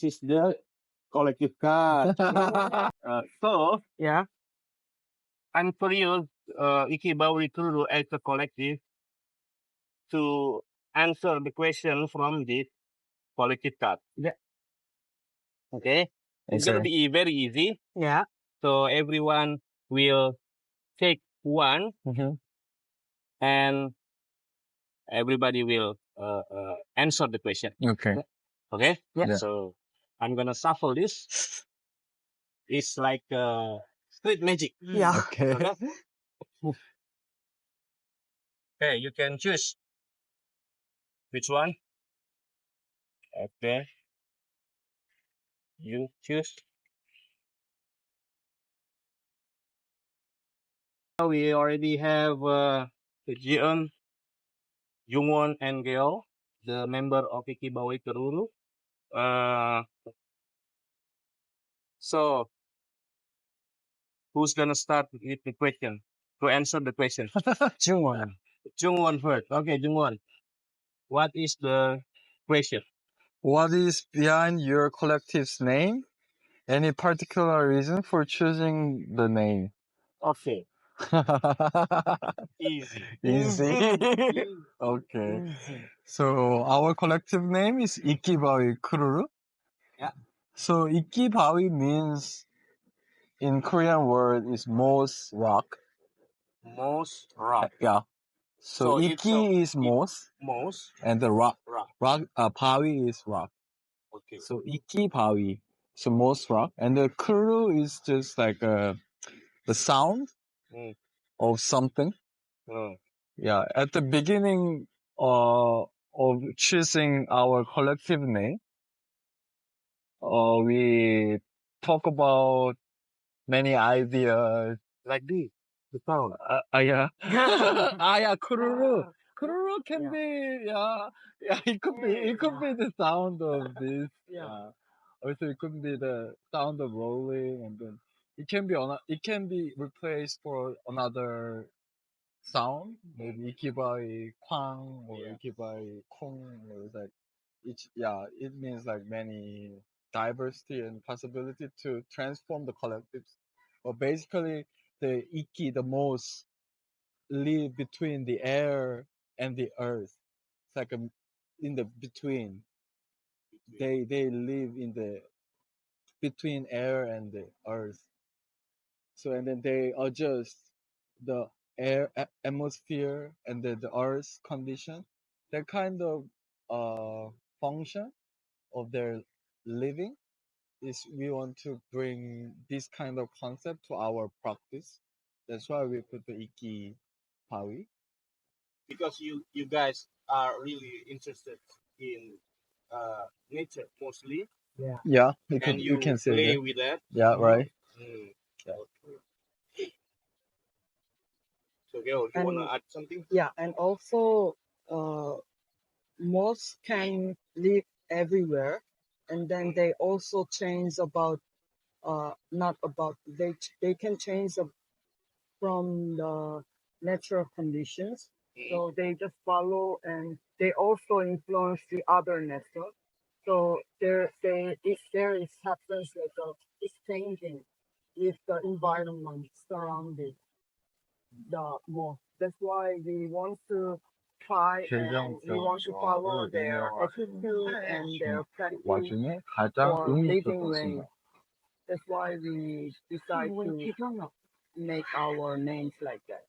this is the collective card. So Yeah. I'm curious, Ikkibawikrrr as a collective to answer the question from this collective card. Yeah. Okay, it's gonna Okay. be very easy. Yeah. So everyone will take one, Mhm. and everybody will answer the question. Okay. Okay. Yeah. So I'm gonna shuffle this. It's like street magic. Yeah. Okay. Okay. Okay, you can choose which one. Okay, you choose. We already have Jieun, Jungwon, and Gyeol, the member of Ikkibawikrrr. So who's gonna start with the question to answer the question? Jungwon. Jungwon first. Okay, Jungwon. What is the question? What is behind your collective's name? Any particular reason for choosing the name? Okay, easy. Easy. Okay. So our collective name is Ikkibawikrrr. Yeah. So Ikkibawi means in Korean word is most rock. Most rock. Yeah. So So Ikki is most Most and the rock rock. Bawi is rock. Okay. So Ikkibawi. So most rock. And the kuru is just like the sound Mm. of something. Mm. Yeah. At the beginning of choosing our collective name, we talk about many ideas. Like this, the sound. Yeah. Yeah, kururu. Kururu can be, yeah, it could be the sound of this. Yeah. Also, it could be the sound of rolling, and then it can be replaced for another sound, maybe ikibai kwang or ikibai kong, or like it means like many diversity and possibility to transform the collectives. But basically, the iki, the most, live between the air and the earth. It's like in the between. They live in the between air and the earth. So and then they adjust the air atmosphere and the earth condition. That kind of function of their living is we want to bring this kind of concept to our practice. That's why we put the Iki Pawi. Because you guys are really interested in nature mostly, Yeah, and you can say play that. with that. Yeah, right. Mm. Yeah. So, Gyeol, you wanna And add something? yeah, and also moths can live everywhere, and then they also change about not about they can change from the natural conditions. So they just follow, and they also influence the other nature. So there is happens like it's changing with the environment surrounding the moth. That's why we want to try and we want to follow their attitude and their practice 와중에 가장 for 의미 living 있었던 way. 순간. That's why we decide to make our names like that.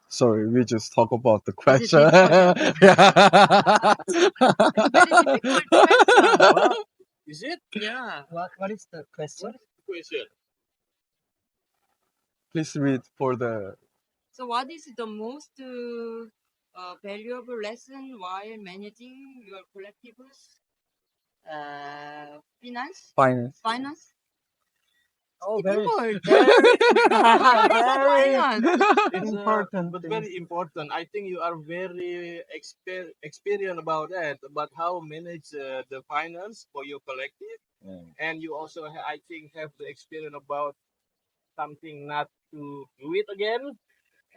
Sorry, we just talk about the Is it question. difficult? Yeah. Very difficult question. Is it? Yeah. What is the question? What is the question? Please read for the. So, what is the most valuable lesson while managing your collectives? Finance? Finance. Finance? Oh, It's very important. very Finance. It's important but thing. very important. I think you are very experienced about that, about how manage the finance for your collective, and you also I think have the experience about something not to do it again,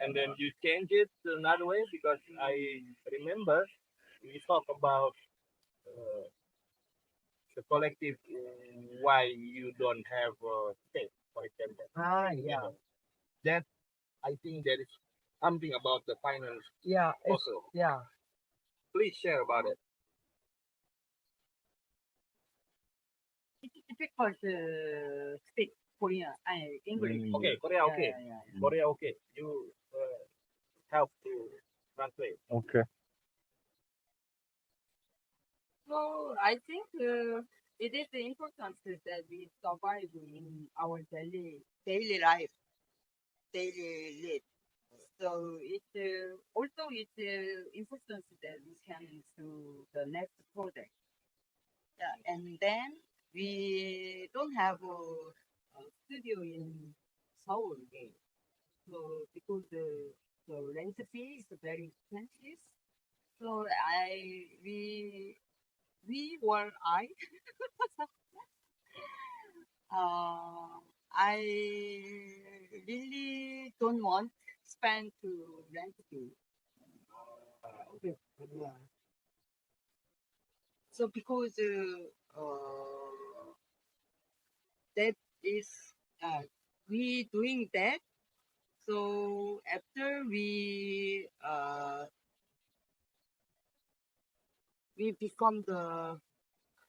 and then you change it to another way because I remember we talk about uh, the collective why you don't have space, for example. Yeah. That I think there is something about the finance Yeah. also. Yeah. Please share about it. It's difficult to speak Korean, English. Okay, Korea, okay. Yeah. Korea, okay. You help to translate. Okay. So I think it is important that we survive in our daily life, daily life. So it's important that we can do the next project. Yeah, and then we don't have a studio in Seoul, so because the rent fee is very expensive. So we I I really don't want spend to rent fee. Okay. Yeah. So because that is uh, we doing that. So after we become the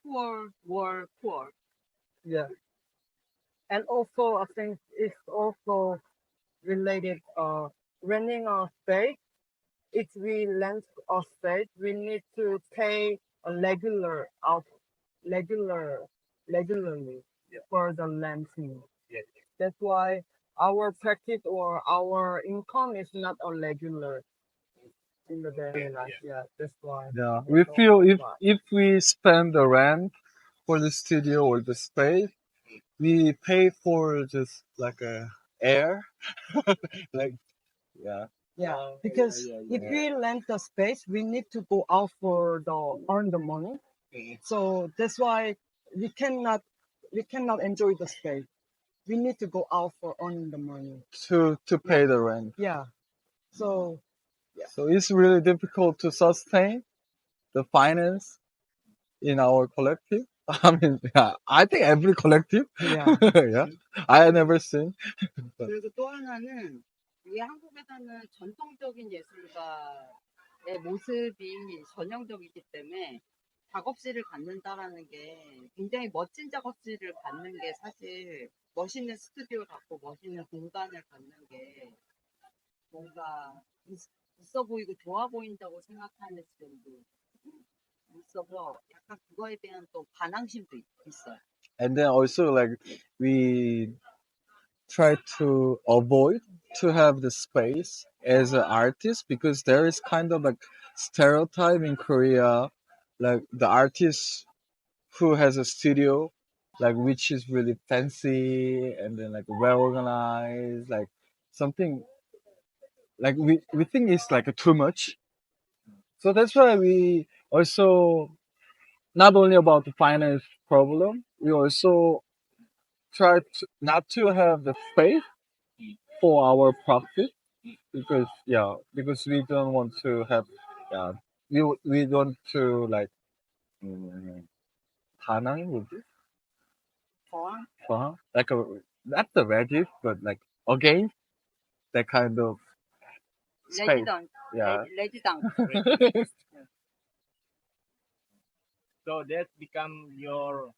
poor. Yeah. And also, I think it's also related. Renting a space. If we rent a space, we need to pay a regular, regularly for the renting. Yes. That's why our practice or our income is not a regular in the daily life. Yeah, that's why. Yeah, we feel why. if we spend the rent for the studio or the space, we pay for just like a air, like yeah. Yeah, Oh, because yeah, if yeah. we rent the space, we need to go out for the earn the money. Mhm. So that's why we cannot we cannot enjoy the space. We need to go out for earning the money. To pay the rent. Yeah. So So it's really difficult to sustain the finance in our collective. I mean, yeah, I think every collective. yeah. Yeah, I never seen. 그리고 또 하나는 이 한국에서는 전통적인 예술가의 모습이 전형적이기 때문에 작업실을 갖는다라는 게 굉장히 멋진 작업실을 갖는 게 사실 멋있는 스튜디오 갖고 멋있는 공간을 갖는 게 뭔가 있어 보이고 좋아 보인다고 생각하는 지점도 있어서 약간 그거에 대한 또 반항심도 있어요. And then also like we try to avoid to have the space as an artist because there is kind of like stereotype in Korea, like the artist who has a studio, like which is really fancy and then like well organized, like something like we think it's like too much. So that's why we also not only about the finance problem, we also try to not to have the space for our profit because we don't want to have yeah we don't to like 반항이 뭐지? 저항? Like a not the ready but like against that kind of space. Yeah. 레지당. So that become your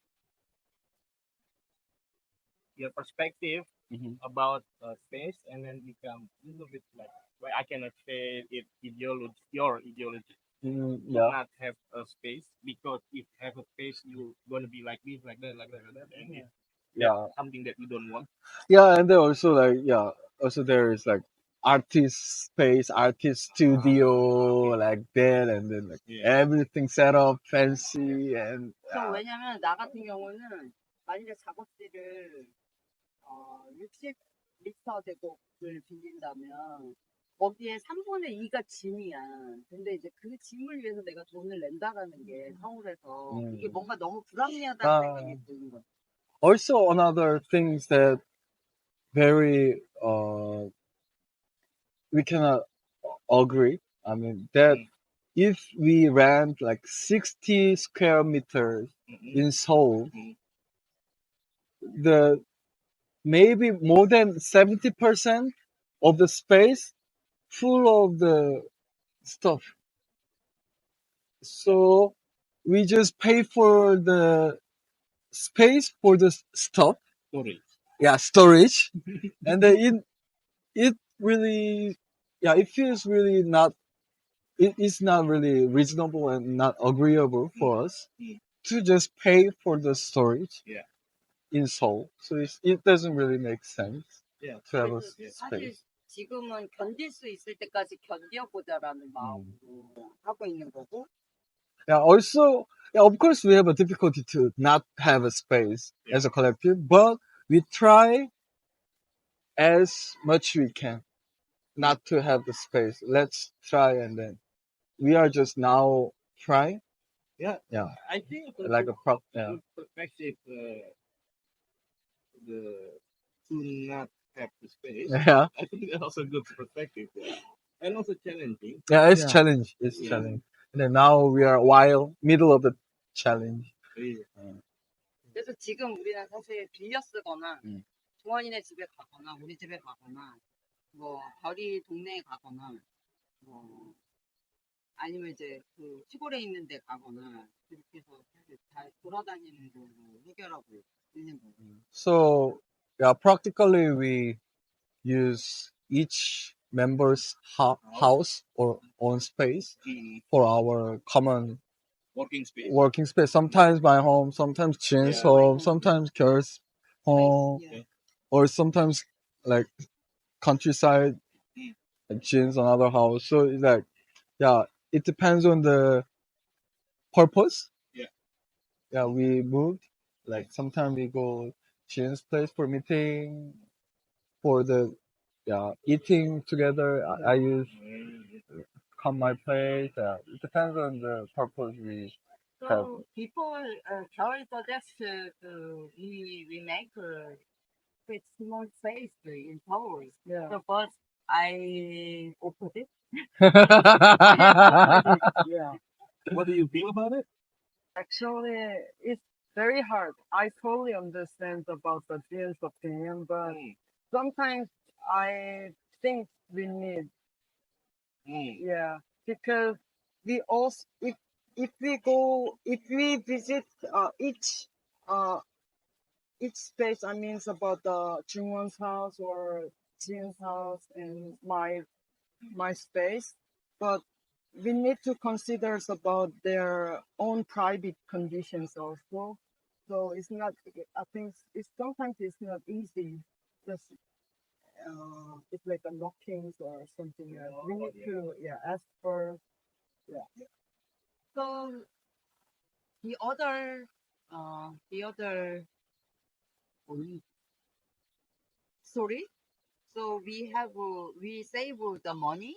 perspective Mhm. about space, and then become a little bit like well, I cannot say it ideology, your ideology. Yeah. Not have a space because if have a space, you gonna be like this, like that, like that, like that, and Yeah. that's something that you don't want. Yeah, and then also like also there is like artist space, artist studio like that, and then like Yeah. everything set up fancy and 왜냐면 나 같은 경우는 만약에 작업실을 60m 제곱을 빌린다면 거기에 3분의 2가 짐이야. 근데 이제 그 짐을 위해서 내가 돈을 낸다라는 게 서울에서 이게 뭔가 너무 불합리하다는 생각이 드는 거야. also another things that very we cannot agree. I mean that if we rent like 60 square meters in Seoul, the maybe more than 70% of the space full of the stuff. So we just pay for the space for the stuff. Storage. Yeah, storage. And then it really, yeah, it feels really not, it is not really reasonable and not agreeable for us to just pay for the storage Yeah. in Seoul. So it doesn't really make sense Yeah. to have a 사실 space. 지금은 견딜 수 있을 때까지 견뎌보자라는 마음으로 하고 있는 거고. Yeah, also, yeah, of course, we have a difficulty to not have a space as a collective, but we try as much we can not to have the space. Let's try, and then we are just now trying. Yeah. Yeah, I think like a prop. Yeah, good perspective to not have the space. yeah, I think that's also a good perspective. Yeah. And also challenging. yeah. It's Yeah. challenge. It's Yeah. challenge. And then now we are while middle of the challenge. Yeah. 그래서 지금 우리는 사실 빌려 쓰거나 종원이네 집에 가거나 우리 집에 가거나 뭐 별이 동네에 가거나 뭐 아니면 이제 그 시골에 있는 데 가거나 그렇게 해서 사실 잘 돌아다니는 걸로 해결하고 있는 거예요. So yeah, practically we use each member's house or own space for our common Working space. working space. Sometimes my home, sometimes Jieun's Yeah. home, sometimes Gyeol's home, Yeah. or sometimes like countryside, like Jieun's another house. So it's like, yeah, it depends on the purpose. Yeah. Yeah, we moved. Like sometimes we go Jieun's place for meeting, for the eating together. I use come my place. It depends on the purpose we have. So before Joel suggested we make a quite small space in Seoul. Yeah. So first I offered it. Yeah. What do you feel about it? Actually, it's very hard. I totally understand about the Jieun's opinion, but sometimes I think we need, yeah, because we also, if we visit uh each space, I mean, it's about the Jungwon's house or Jieun's house and my space, but we need to consider about their own private conditions also. So it's not. I think it's sometimes it's not easy. Just it's like a knockings or something. We need to ask for So the other story. So we save the money.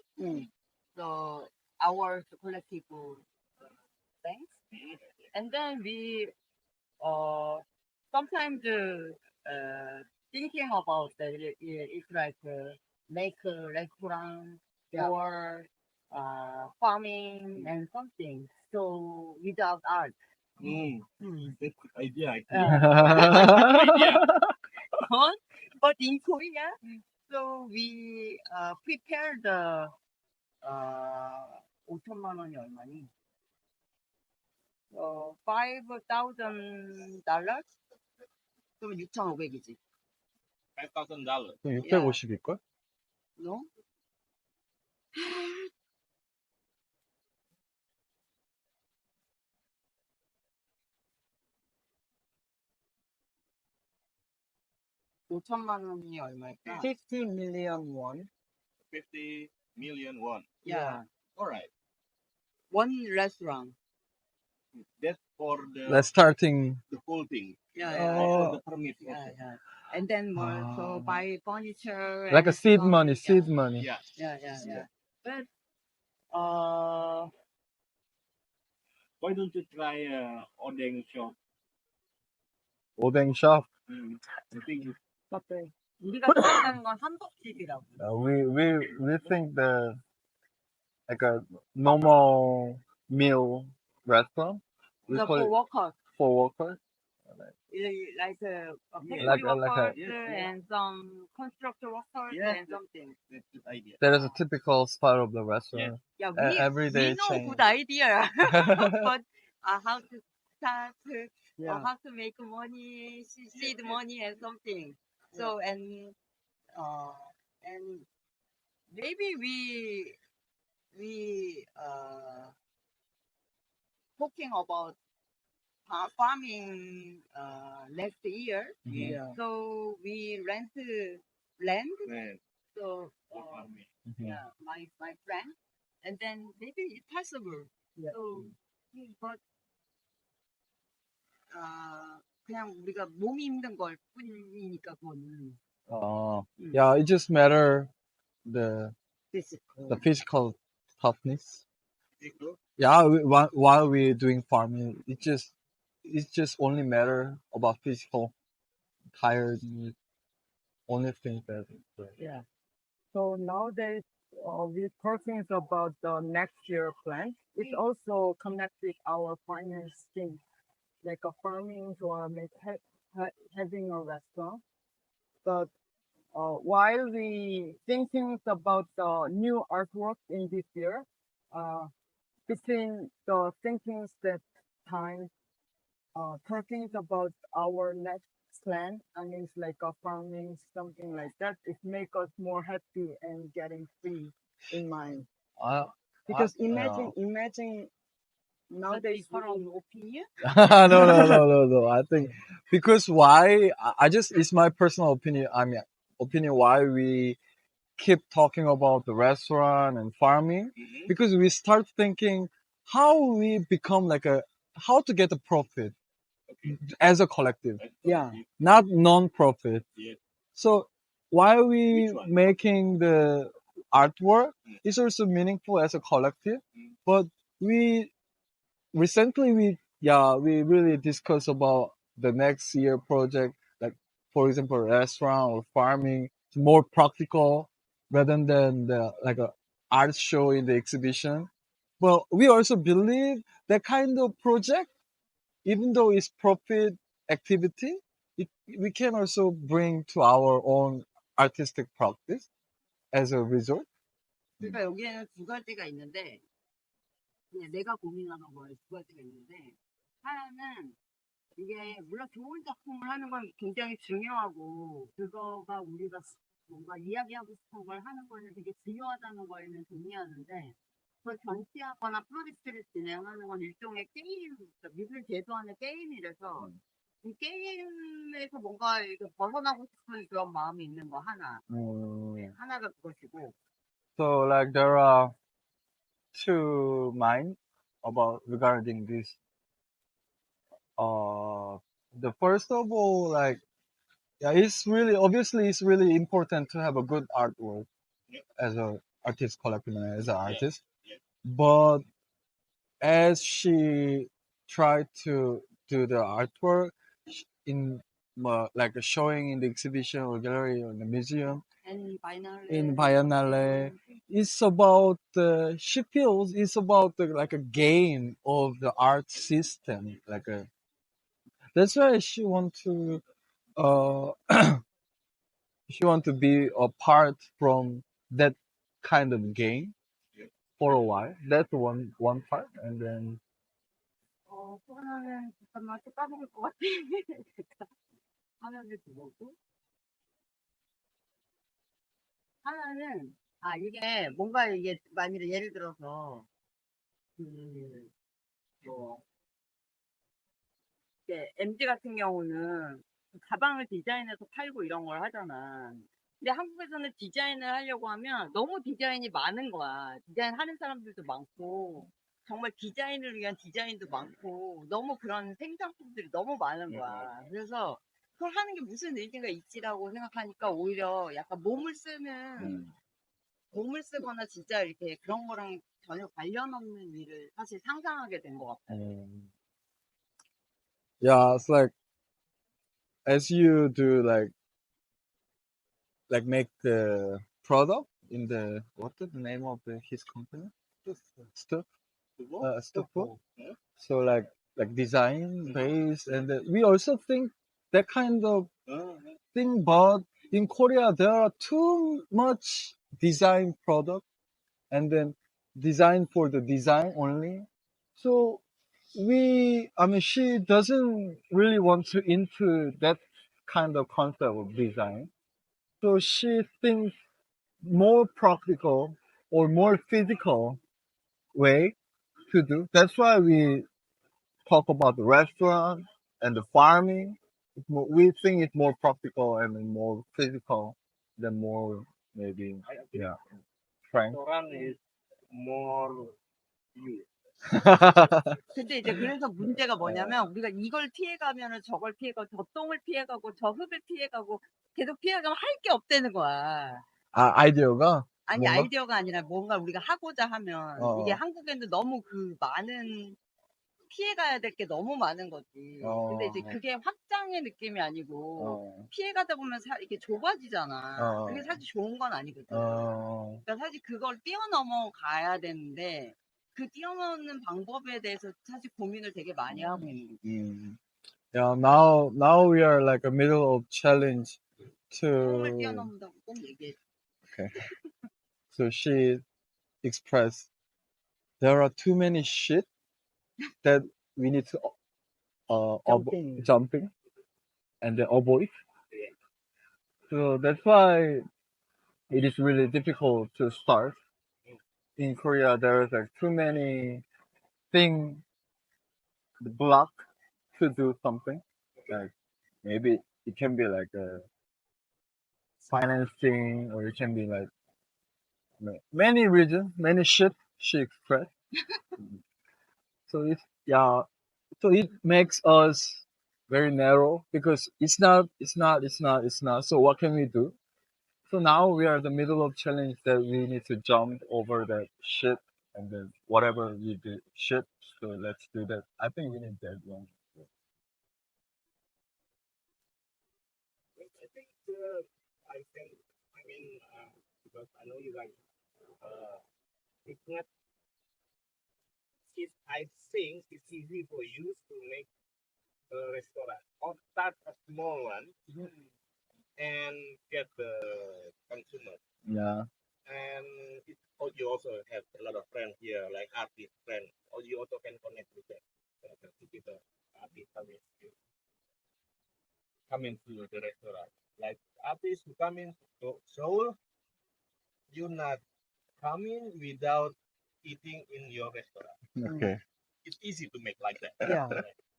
So our collective things, and then we sometimes thinking about that it's like make a restaurant or farming and something. So without art. That's good idea. I think. Yeah. But in Korea, so we prepare the 5천만 원이 얼마니? $5,000. 그러면 6,500이지. $5,000. 그럼 650일걸? No? $5천만 원이 얼마일까? 50 million won. 50 million won. Yeah. All right. One restaurant. That's for Let's starting. the whole thing. Yeah, For the permit. yeah, Also. yeah. And then more so buy furniture. Like a and seed stuff. money, seed money. Yeah. Yeah. But Why don't you try odeng shop? 오뎅 shop. I think But 우리가 생각하는 건 한복집이라고. We think the like a normal meal restaurant. We The call for it workers, for workers. like a factory Like workers a and some construction workers and something. That's good idea. that is a typical style of the restaurant. Yeah, Every day we know change. good idea, but how to start, Yeah. how to make money, seed money and something. So and maybe we talking about farming next year. Yeah. So we rent land. Man, So Mhm. yeah, my friend, and then maybe it's possible. Yeah. So but 그냥 우리가 몸이 힘든 걸 뿐이니까 그거는. Yeah, it just matter the Physical. physical toughness. is it good? Yeah, while we're doing farming, it just only matter about physical tiredness. Only thing that. Yeah. So nowadays, we're talking about the next year plan. It also connects with our finance thing, like a farming or having a restaurant. But while we thinking about the new artwork in this year, between the thinkings that time, talking about our next plan, and it's like a farming, something like that, it make us more happy and getting free in mind. Because imagine But nowadays different opinion. No. I think because why? I just it's my personal opinion. I mean, opinion why we keep talking about the restaurant and farming because we start thinking how we become how to get a profit as a collective, yeah, not non-profit. Yeah. So why are we Which one? making the artwork? It's also meaningful as a collective, but we recently we really discuss about the next year project, like for example restaurant or farming. It's more practical rather than the like a art show in the exhibition. Well, we also believe that kind of project, even though it's profit activity, we can also bring to our own artistic practice as a result. 그러니까 여기에는 두 가지가 있는데 그냥 내가 고민하는 거에 두 가지가 있는데 하나는 이게 물론 좋은 작품을 하는 건 굉장히 중요하고 그거가 우리가 뭔가 이야기하고 싶은 걸 하는 거는 되게 중요하다는 거에는 동의하는데 그걸 전시하거나 프로젝트를 진행하는 건 일종의 게임, 그러니까 미술 제도하는 게임이라서 이 게임에서 뭔가 이렇게 벗어나고 싶은 그런 마음이 있는 거 하나가 그것이고 So like there are two minds about regarding this. The first of all, like yeah, it's really important to have a good artwork as a artist collective and as an artist. But as she tried to do the artwork in like showing in the exhibition or gallery or in the museum and in Biennale, it's about she feels it's about like a game of the art system, like a. That's why she want to uh she want to be apart from that kind of game for a while. That's one part, and then 또 하나는 잠깐만 또 까먹을 것 같아. 하나는 그거고 하나는 이게 뭔가 이게 만일에 예를 들어서 그뭐 MG 같은 경우는 가방을 디자인해서 팔고 이런 걸 하잖아. 근데 한국에서는 디자인을 하려고 하면 너무 디자인이 많은 거야. 디자인 하는 사람들도 많고 정말 디자인을 위한 디자인도 많고 너무 그런 생산품들이 너무 많은 거야. 그래서 그걸 하는 게 무슨 의미가 있지라고 생각하니까 오히려 약간 몸을 쓰거나 진짜 이렇게 그런 거랑 전혀 관련 없는 일을 사실 상상하게 된 것 같아. yeah, it's like as you do like like make the product in the what's the name of his company? Stuff. Stuff. So like design base, and we also think that kind of thing. But in Korea, there are too much design product, and then design for the design only. So I mean, she doesn't really want to into that kind of concept of design. So she thinks more practical or more physical way to do. That's why we talk about the restaurant and the farming. We think it's more practical and more physical than more maybe yeah frank. Restaurant is more you. 근데 이제 그래서 문제가 뭐냐면 우리가 이걸 피해가면은 저걸 피해가고 저 똥을 피해가고 저 흙을 피해가고 계속 피해가면 할 게 없다는 거야. 아 아이디어가 아니 뭔가 아이디어가 아니라 뭔가 우리가 하고자 하면 이게 어, 한국에는 너무 그 많은 피해가야 될 게 너무 많은 거지. 근데 이제 어, 그게 확장의 느낌이 아니고 어, 피해가다 보면 이게 좁아지잖아. 어, 그게 사실 좋은 건 아니거든. 어, 그러니까 사실 그걸 뛰어넘어 가야 되는데 그 뛰어넘는 방법에 대해서 사실 고민을 되게 많이 하고 있는 거지. Yeah, now we are like a middle of challenge 똥을 to 뛰어넘는다고 꼭 얘기해. okay. So she expressed there are too many shit that we need to Jumping. jumping and then avoid. So that's why it is really difficult to start. In Korea, there's like too many things block to do something. Like maybe it can be like a financing, or it can be like many reasons, many shit she expressed. So it's yeah, so it makes us very narrow because it's not. So what can we do? So now we are in the middle of challenge that we need to jump over that shit, and then whatever we do shit. So let's do that. I think we need that one. I mean, because I know you guys, it's not, I think it's easy for you to make a restaurant or start a small one and get the consumer. Yeah. And or you also have a lot of friends here, like artist friends, or you also can connect with them. People, artists come into the restaurant. Like artists who come in to Seoul, you not coming without eating in your restaurant. Okay. It's easy to make like that. Yeah.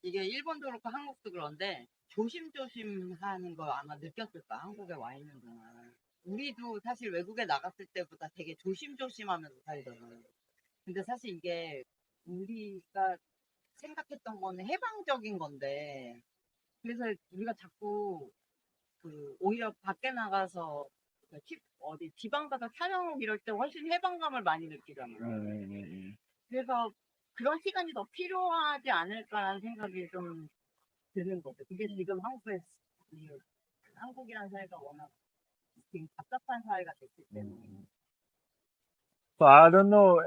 이게 일본도 그렇고 한국도 그런데 조심조심 하는 거 아마 느꼈을 거야. 한국에 와 있는 동안. 우리도 사실 외국에 나갔을 때보다 되게 조심조심하면서 살잖아. 근데 사실 이게 우리가 생각했던 거는 해방적인 건데 그래서 우리가 자꾸 그 오히려 밖에 나가서 어디 지방 가서 촬영 이럴 때 훨씬 해방감을 많이 느끼잖아. 그래서 그런 시간이 더 필요하지 않을까라는 생각이 좀 드는 거죠. 그게 지금 한국이라는 사회가 워낙 지금 답답한 사회가 됐기 때문에. So I don't know.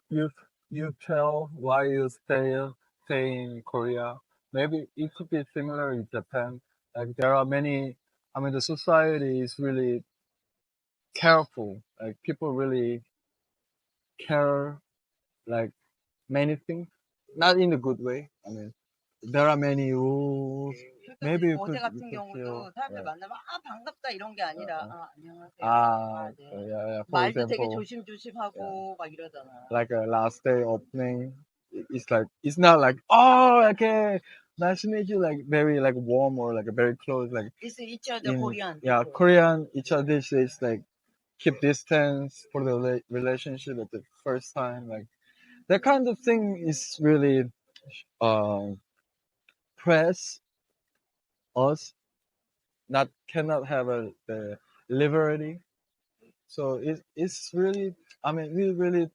You tell why you stay in Korea. Maybe it could be similar in Japan. Like there are many. I mean, the society is really careful. Like people really care. Like many things, not in a good way. I mean, there are many rules. Maybe you 어제 could 같은 feel 경우도 사람들 right. 만나면 반갑다 이런 게 아니라 안녕하세요. Yeah. For 말도 되게 example, 조심조심하고 막 이러잖아. like a last day opening, it's like it's not like oh okay, nice to meet you, like very like warm or like a very close like It's each other in Korean. yeah people. Korean each other is like keep distance for the relationship at the first time, like that kind of thing is really press us not cannot have the liberty. So it's really, I mean, we really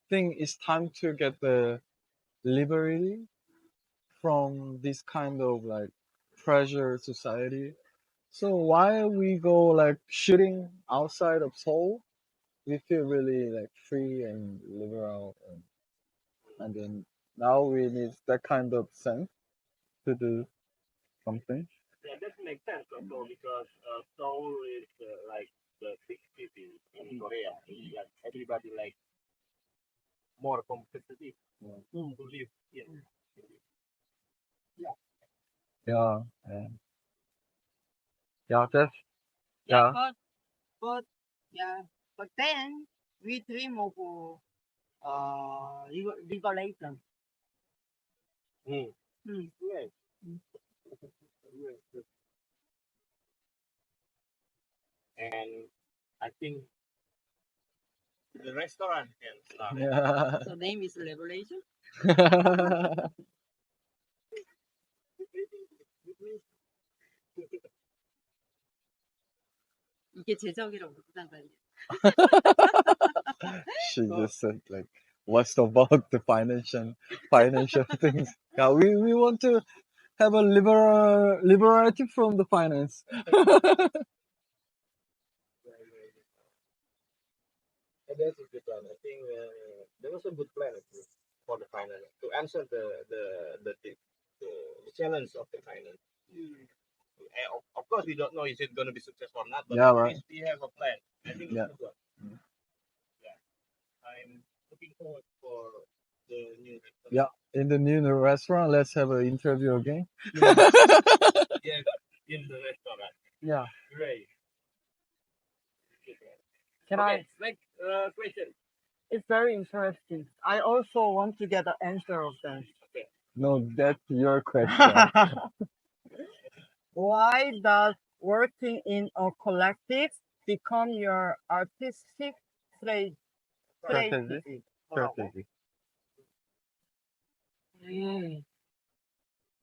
think it's time to get the liberty from this kind of like pressure society. So while we go like shooting outside of Seoul, we feel really like free and liberal, and then now we need that kind of sense to do something. Yeah, that makes sense also because Seoul is like the big city in Korea. Like everybody like more competitive to live in. Yeah, yeah, yeah. That's Yeah, yeah. but yeah, but then we dream of liberation. Mm. Hmm. Yes. Mm. Yes. And I think the restaurant can start. Yeah. So name is liberation. 이게 제적이라고 부르잖아요. She just said like, what's about the financial things? Yeah, we want to have a liberality from the finance. And that's a good plan. I think there was a good plan actually for the finance to answer the challenge of the finance. Of course, we don't know is it going to be successful or not, but Yeah, at right. least we have a plan. I think it's Yeah. a good one. Yeah, I'm looking forward for the new restaurant. Yeah, in the new restaurant, let's have an interview again. Yes, in the restaurant. Yeah. Great. Can Okay, next question. It's very interesting. I also want to get the answer of that. No, that's your question. Why does working in a collective become your artistic Strategy. strategy? Strategy.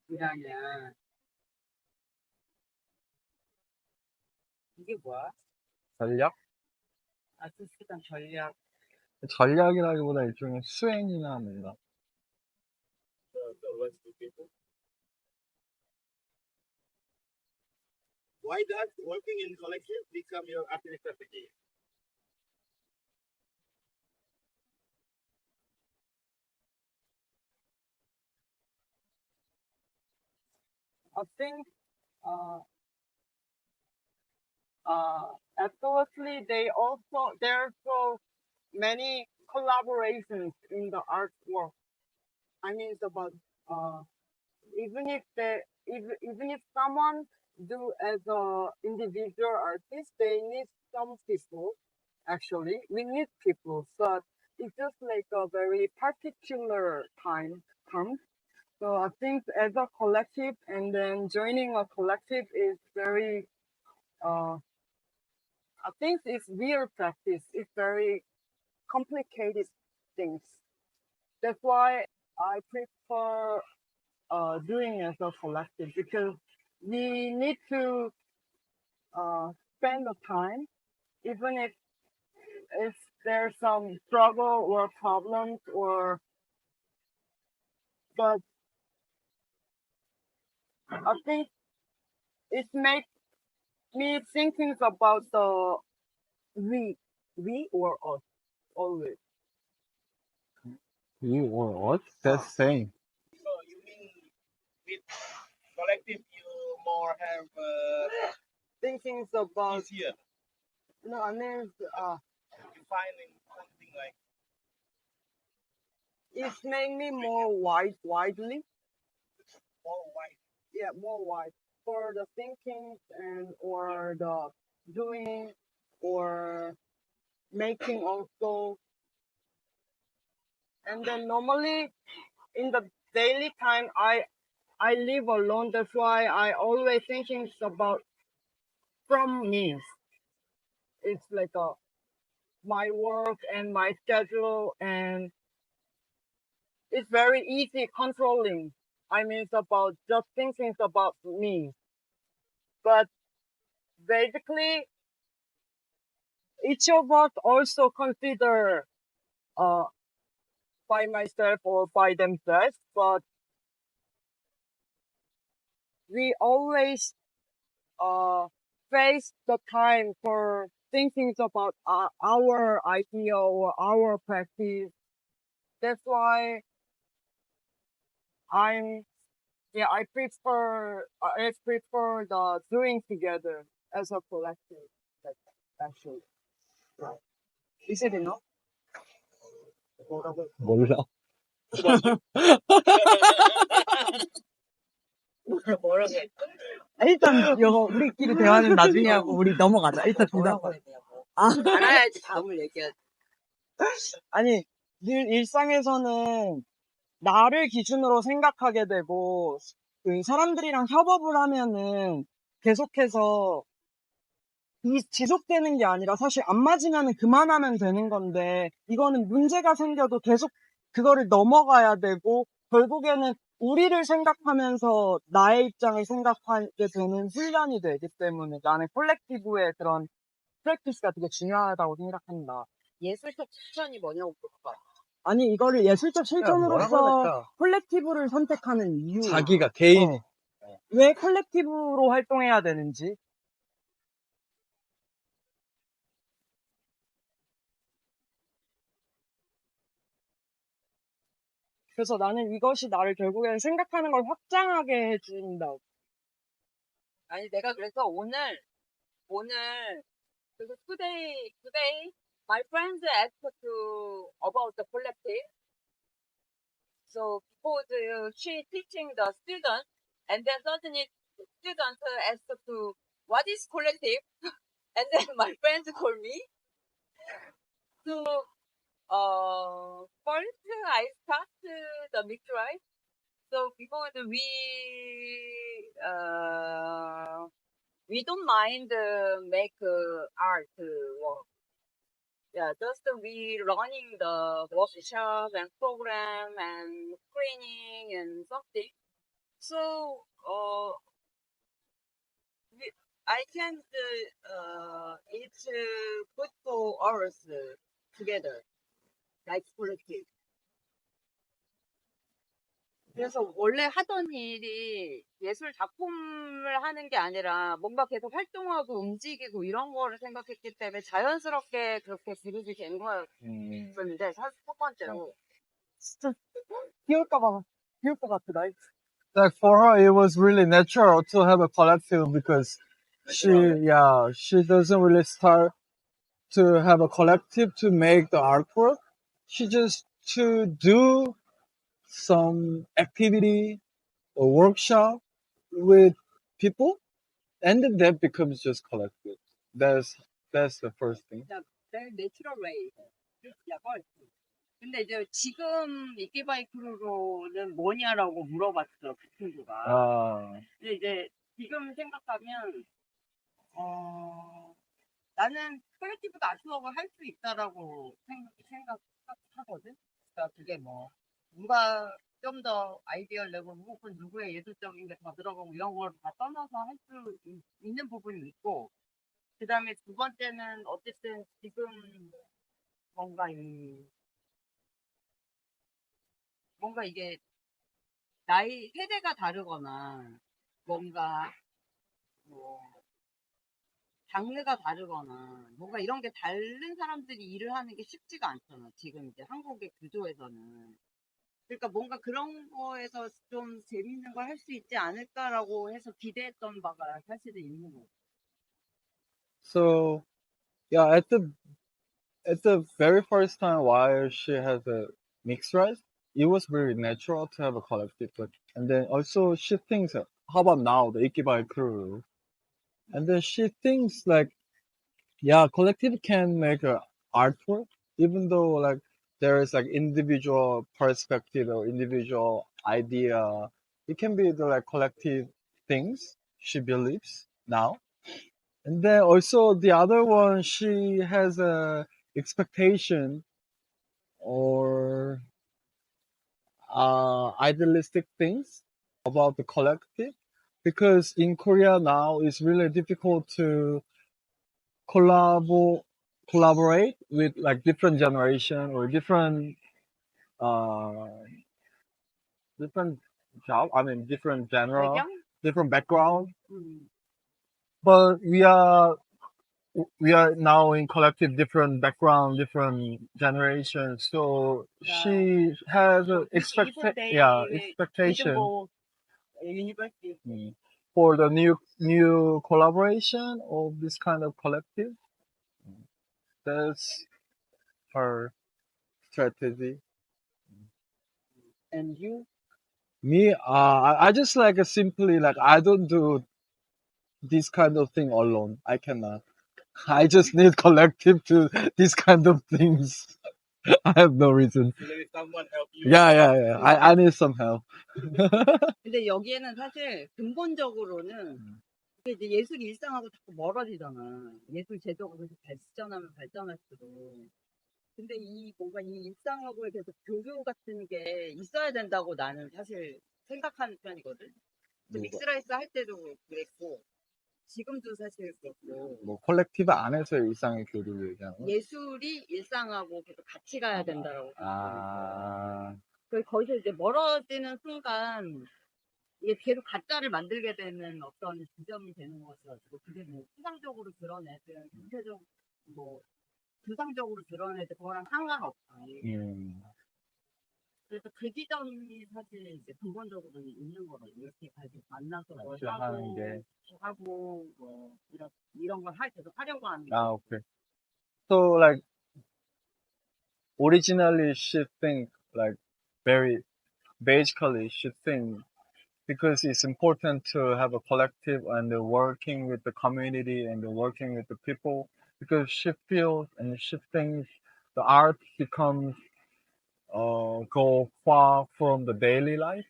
그냥이야. 이게 뭐야? 전략? 아티스트간 전략. 전략이라기보다 일종의 수행이나 뭔가. So let's do people. Why does working in collective become your artistic strategy? I think uh, absolutely there are so many collaborations in the artwork. I mean, it's about even if even if someone do as a individual artist, they need some people. Actually, we need people, but it's just like a very particular time. So I think as a collective, and then joining a collective is very. I think it's real practice. It's very complicated things. That's why I prefer doing as a collective because we need to spend the time, even if there's some struggle or problems or, but I think it makes me thinking about the we, we or us always. You or what? That's same. So you mean with collective you more have Thinking about easier no, I mean defining something like it's made me more widely. more wide. Yeah, more wide for the thinking and or the doing or making also. And then normally in the daily time, I live alone. That's why I always thinking about from me. It's like my work and my schedule, and it's very easy controlling. I mean, it's about just thinking about me. But basically, each of us also consider uh by myself or by themselves, but we always face the time for thinking about our idea or our practice. That's why I prefer the doing together as a collective. Like, actually, right? Is it enough? 몰라. 뭐라고 했어? 일단 이거 우리끼리 대화는 나중에 하고 우리 넘어가자. 일단 뭐라고 했냐고. 아, 알아야지 다음을 얘기하지. 아니 늘 일상에서는 나를 기준으로 생각하게 되고 그 사람들이랑 협업을 하면은 계속해서 지속되는 게 아니라 사실 안 맞으면 그만하면 되는 건데 이거는 문제가 생겨도 계속 그거를 넘어가야 되고 결국에는 우리를 생각하면서 나의 입장을 생각하게 되는 훈련이 되기 때문에 나는 콜렉티브의 그런 프랙티스가 되게 중요하다고 생각한다. 예술적 추천이 뭐냐고 물어봐. 아니 이거를 예술적 실천으로서 뭐라고 콜렉티브를 선택하는 이유. 자기가 개인이. 왜 콜렉티브로 활동해야 되는지. 그래서 나는 이것이 나를 결국에는 생각하는 걸 확장하게 해준다. 아니 내가 그래서 오늘 그래서 today my friends asked to about the collective. So because she teaching the student, and then suddenly the student asked to what is collective, and then my friends call me. So first I start the mix, right? So because we don't mind make art work. Yeah, just we running the workshop and program and screening and something. So I can it's good for us together like collective. 그래서 원래 하던 일이 예술 작품을 하는 게 아니라 뭔가 계속 활동하고 움직이고 이런 거를 생각했기 때문에 자연스럽게 그렇게 그룹이 된 거였는데 첫 번째로 진짜 귀여울 것 같아, 나. Like for her, it was really natural to have a collective because she doesn't really start to have a collective to make the artwork. She just to do some activity or workshop with people, and then that becomes just collective. That's the first thing. very natural way. 약간 근데 이제 지금 이끼바이크로는 뭐냐라고 물어봤어 그 친구가. 근데 이제 지금 생각하면 나는 콜렉티브도 아트웍을 할 수 있다라고 생각하거든. 그러니까 그게 뭐 누가 좀 더 아이디어를 내고 혹은 누구의 예술적인 게 더 들어가고 이런 걸 다 떠나서 할 수 있는 부분이 있고, 그 다음에 두 번째는 어쨌든 지금 뭔가 이게 나이 세대가 다르거나 뭔가 뭐 장르가 다르거나 뭔가 이런 게 다른 사람들이 일을 하는 게 쉽지가 않잖아. 지금 이제 한국의 구조에서는. 그러니까 뭔가 그런 거에서 좀 재밌는 걸 할 수 있지 않을까라고 해서 기대했던 바가 사실은 있는 거야. So yeah, at the very first time while she has a mixed rice, it was very natural to have a collective. And then also she thinks, how about now the Ikkibawikrrr? And then she thinks like, yeah, collective can make a artwork, even though like there is like individual perspective or individual idea. It can be the like collective things she believes now. And then also the other one, she has a expectation or idealistic things about the collective, because in Korea now it's really difficult to collaborate with like different generation or different uh different job. I mean different genre, 배경? different background. but we are now in collective different background, different generations. So she has a expectation university. for the new collaboration of this kind of collective. That's her strategy. And you? Me, I just like simply like I don't do this kind of thing alone. I cannot. I just need collective to these kind of things. I have no reason. So maybe someone help you. Yeah. I need some help. 근데 여기에는 사실 근본적으로는 이게 이제 예술 일상하고 자꾸 멀어지잖아. 예술 제도가 계속 발전하면 발전할수록. 근데 이 뭔가 이 일상하고의 계속 교류 같은 게 있어야 된다고 나는 사실 생각하는 편이거든. 믹스라이스 할 때도 그랬고 지금도 사실 그렇고 뭐 콜렉티브 안에서 일상의 교류를 얘기하는 거? 예술이 일상하고 계속 같이 가야 된다라고 생각해. 아, 거기서 이제 멀어지는 순간 이게 계속 가짜를 만들게 되는 어떤 지점이 되는 것이가지고 그게 뭐 수상적으로 드러내든 구체적 뭐 부상적으로 드러내든 그거랑 상관없지. 그래서 그 지점이 사실 이제 근본적으로는 있는 거거든요. 이렇게 계속 만나서 뭘 하는 게. 하고 뭐 이런 걸 계속 하려고 하는 게. okay. So like originally she think like very basically she think because it's important to have a collective and working with the community and working with the people because she feels and she thinks the art becomes go far from the daily life.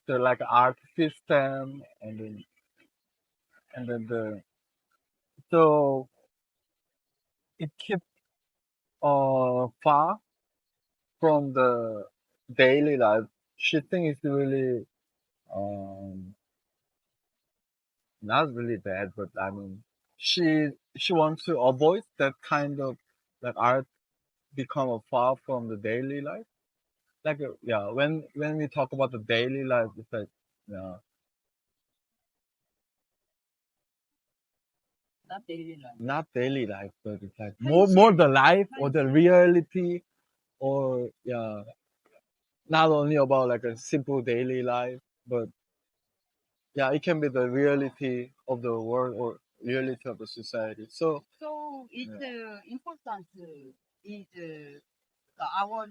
So like art system and then the so it keeps far from the daily life. She thinks it's really um not really bad, but I mean she wants to avoid that kind of like art become a far from the daily life. Like yeah, when we talk about the daily life, it's like yeah, Not daily life. not daily life, but it's like more the life or the reality or yeah, not only about like a simple daily life, but yeah, it can be the reality of the world or reality of the society. So So it's important is our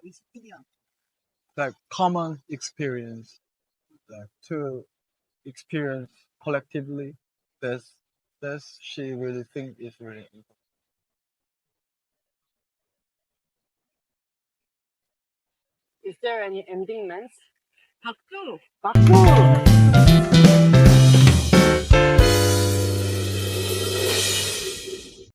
experience. like common experience, like to experience collectively. That's that's she really think is really important. Is there any ending, Mans? 박수! 박수!